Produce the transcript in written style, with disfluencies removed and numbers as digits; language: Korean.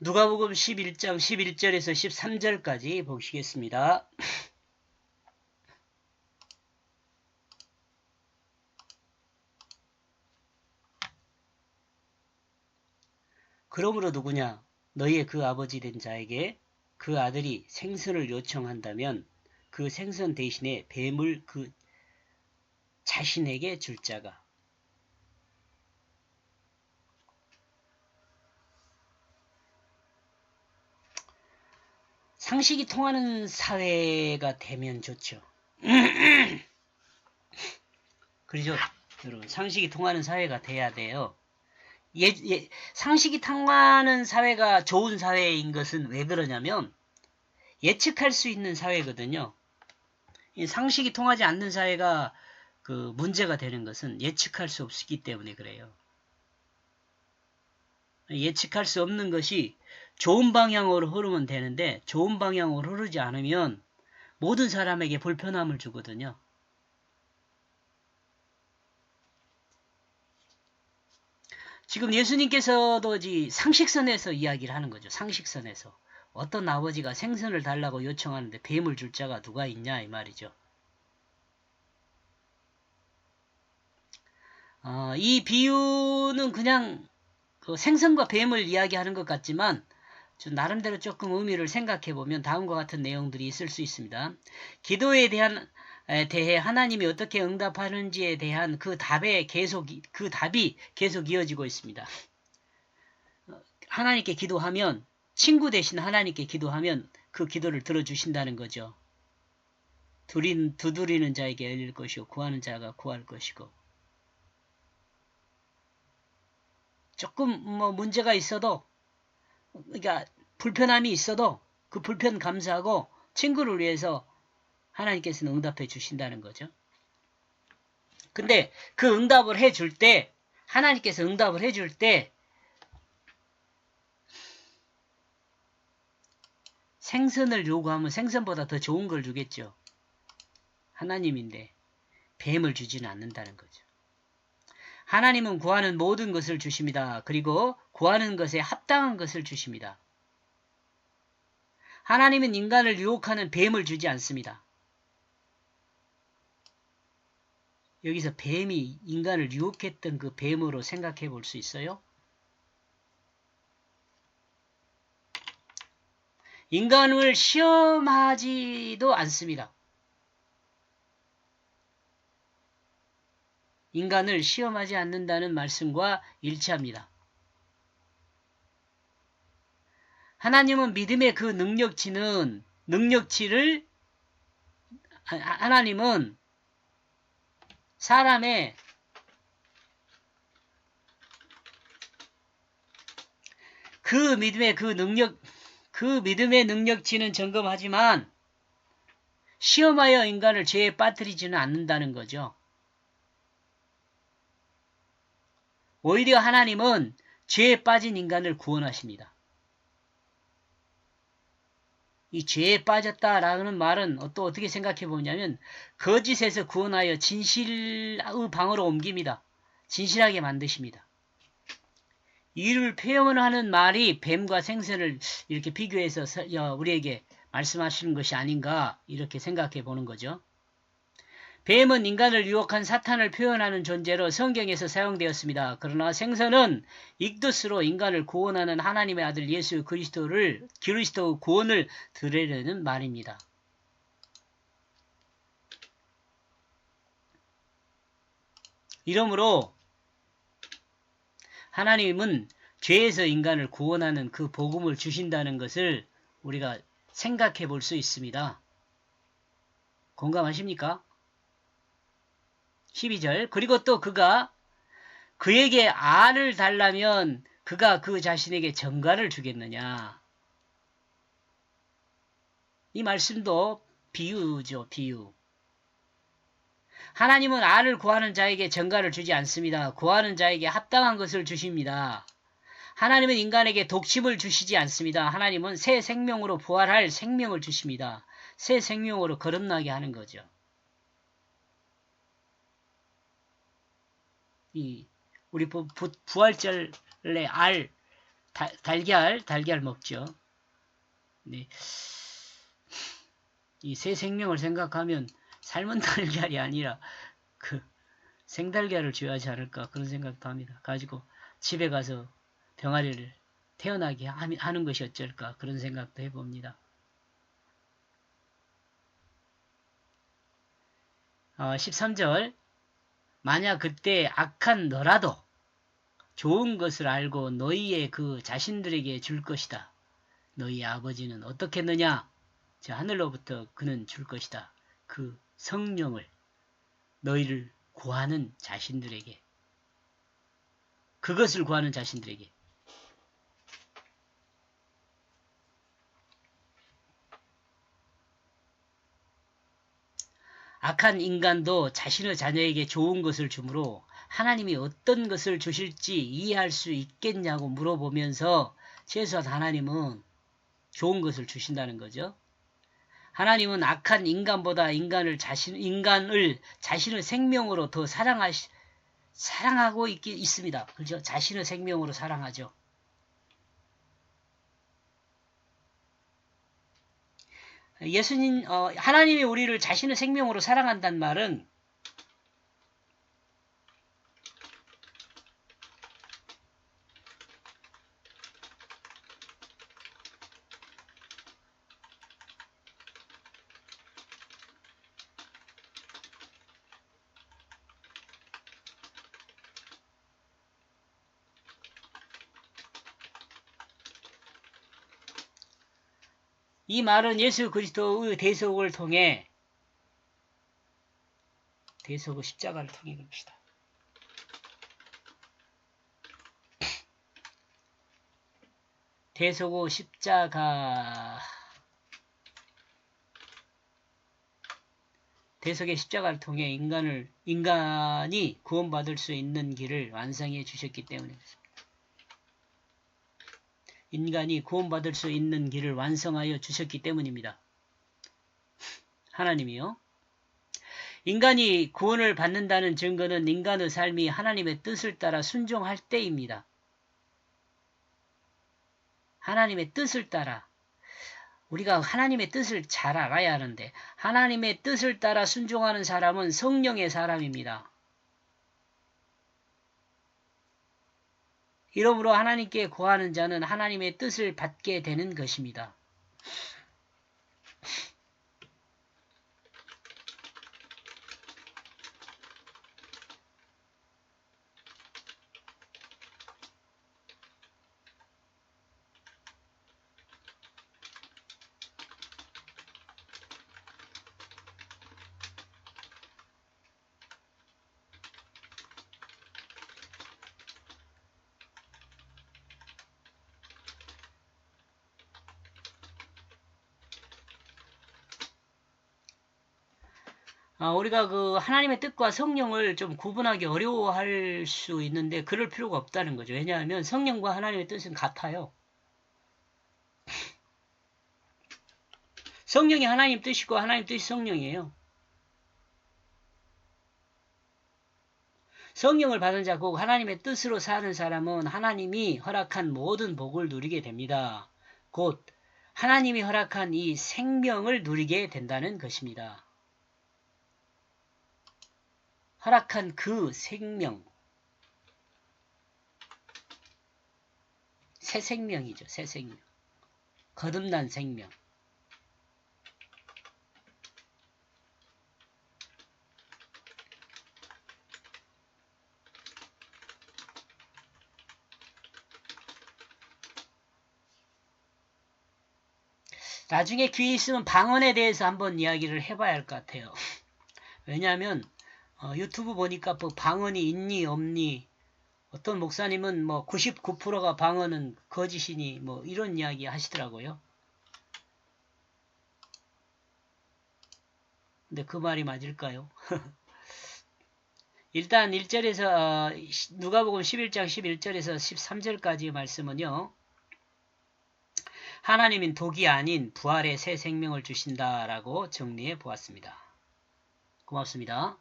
누가복음 11장 11절에서 13절까지 보시겠습니다. 그러므로 누구냐? 너희의 그 아버지 된 자에게 그 아들이 생선을 요청한다면 그 생선 대신에 뱀을 그 자신에게 줄 자가. 상식이 통하는 사회가 되면 좋죠. 그렇죠? 여러분, 상식이 통하는 사회가 돼야 돼요. 상식이 통하는 사회가 좋은 사회인 것은 왜 그러냐면 예측할 수 있는 사회거든요. 상식이 통하지 않는 사회가 그 문제가 되는 것은 예측할 수 없기 때문에 그래요. 예측할 수 없는 것이 좋은 방향으로 흐르면 되는데 좋은 방향으로 흐르지 않으면 모든 사람에게 불편함을 주거든요. 지금 예수님께서도 상식선에서 이야기를 하는 거죠. 상식선에서. 어떤 아버지가 생선을 달라고 요청하는데 뱀을 줄 자가 누가 있냐 이 말이죠. 이 비유는 그냥 그 생선과 뱀을 이야기하는 것 같지만 좀 나름대로 조금 의미를 생각해 보면 다음과 같은 내용들이 있을 수 있습니다. 기도에 대해 하나님이 어떻게 응답하는지에 대한 그 답이 계속 이어지고 있습니다. 하나님께 기도하면 친구 대신 하나님께 기도하면 그 기도를 들어주신다는 거죠. 두드리는 자에게 열릴 것이고 구하는 자가 구할 것이고 조금 문제가 있어도 그러니까 불편함이 있어도 그 불편 감수하고 친구를 위해서 하나님께서는 응답해 주신다는 거죠. 근데 그 응답을 해줄 때 하나님께서 응답을 해줄 때 생선을 요구하면 생선보다 더 좋은 걸 주겠죠. 하나님인데 뱀을 주지는 않는다는 거죠. 하나님은 구하는 모든 것을 주십니다. 그리고 구하는 것에 합당한 것을 주십니다. 하나님은 인간을 유혹하는 뱀을 주지 않습니다. 여기서 뱀이 인간을 유혹했던 그 뱀으로 생각해 볼 수 있어요? 인간을 시험하지도 않습니다. 인간을 시험하지 않는다는 말씀과 일치합니다. 하나님은 믿음의 그 하나님은 사람의 그 믿음의 능력치는 점검하지만 시험하여 인간을 죄에 빠뜨리지는 않는다는 거죠. 오히려 하나님은 죄에 빠진 인간을 구원하십니다. 이 죄에 빠졌다라는 말은 또 어떻게 생각해 보냐면 거짓에서 구원하여 진실의 방으로 옮깁니다. 진실하게 만드십니다. 이를 표현하는 말이 뱀과 생선을 이렇게 비교해서 우리에게 말씀하시는 것이 아닌가 이렇게 생각해 보는 거죠. 뱀은 인간을 유혹한 사탄을 표현하는 존재로 성경에서 사용되었습니다. 그러나 생선은 익듯으로 인간을 구원하는 하나님의 아들 예수 그리스도의 구원을 드리려는 말입니다. 이러므로 하나님은 죄에서 인간을 구원하는 그 복음을 주신다는 것을 우리가 생각해 볼 수 있습니다. 공감하십니까? 12절 그리고 또 그가 그에게 알을 달라면 그가 그 자신에게 전가를 주겠느냐. 이 말씀도 비유죠. 비유. 하나님은 알을 구하는 자에게 전가를 주지 않습니다. 구하는 자에게 합당한 것을 주십니다. 하나님은 인간에게 독침을 주시지 않습니다. 하나님은 새 생명으로 부활할 생명을 주십니다. 새 생명으로 거듭나게 하는 거죠. 우리 부활절의 알 달걀 먹죠. 네. 이 새 생명을 생각하면 삶은 달걀이 아니라 그 생달걀을 줘야 하지 않을까 그런 생각도 합니다. 가지고 집에 가서 병아리를 태어나게 하는 것이 어쩔까 그런 생각도 해봅니다. 13절 만약 그때 악한 너라도 좋은 것을 알고 너희의 그 자신들에게 줄 것이다. 너희 아버지는 어떻겠느냐? 저 하늘로부터 그는 줄 것이다. 그 성령을 너희를 구하는 자신들에게 그것을 구하는 자신들에게 악한 인간도 자신의 자녀에게 좋은 것을 주므로 하나님이 어떤 것을 주실지 이해할 수 있겠냐고 물어보면서 최소한 하나님은 좋은 것을 주신다는 거죠. 하나님은 악한 인간보다 인간을 자신의 생명으로 더 사랑하고 있습니다. 그죠? 자신의 생명으로 사랑하죠. 하나님이 우리를 자신의 생명으로 사랑한다는 말은 이 말은 예수 그리스도의 대속을 통해 대속의 십자가를 통해 그럽시다. 대속의 십자가를 통해 인간이 구원받을 수 있는 길을 완성해 주셨기 때문에 그렇습니다. 인간이 구원받을 수 있는 길을 완성하여 주셨기 때문입니다. 하나님이요. 인간이 구원을 받는다는 증거는 인간의 삶이 하나님의 뜻을 따라 순종할 때입니다. 하나님의 뜻을 따라 우리가 하나님의 뜻을 잘 알아야 하는데 하나님의 뜻을 따라 순종하는 사람은 성령의 사람입니다. 이러므로 하나님께 구하는 자는 하나님의 뜻을 받게 되는 것입니다. 우리가 그 하나님의 뜻과 성령을 좀 구분하기 어려워할 수 있는데 그럴 필요가 없다는 거죠. 왜냐하면 성령과 하나님의 뜻은 같아요. 성령이 하나님 뜻이고 하나님 뜻이 성령이에요. 성령을 받은 자, 곧 하나님의 뜻으로 사는 사람은 하나님이 허락한 모든 복을 누리게 됩니다. 곧 하나님이 허락한 이 생명을 누리게 된다는 것입니다. 허락한 그 생명, 새 생명이죠. 새 생명, 거듭난 생명. 나중에 기회 있으면 방언에 대해서 한번 이야기를 해봐야 할 것 같아요. 왜냐하면 유튜브 보니까 뭐 방언이 있니 없니, 어떤 목사님은 뭐 99%가 방언은 거짓이니 뭐 이런 이야기 하시더라고요. 근데 그 말이 맞을까요? 일단 1절에서 누가복음 11장 11절에서 13절까지 말씀은요. 하나님은 독이 아닌 부활의 새 생명을 주신다라고 정리해 보았습니다. 고맙습니다.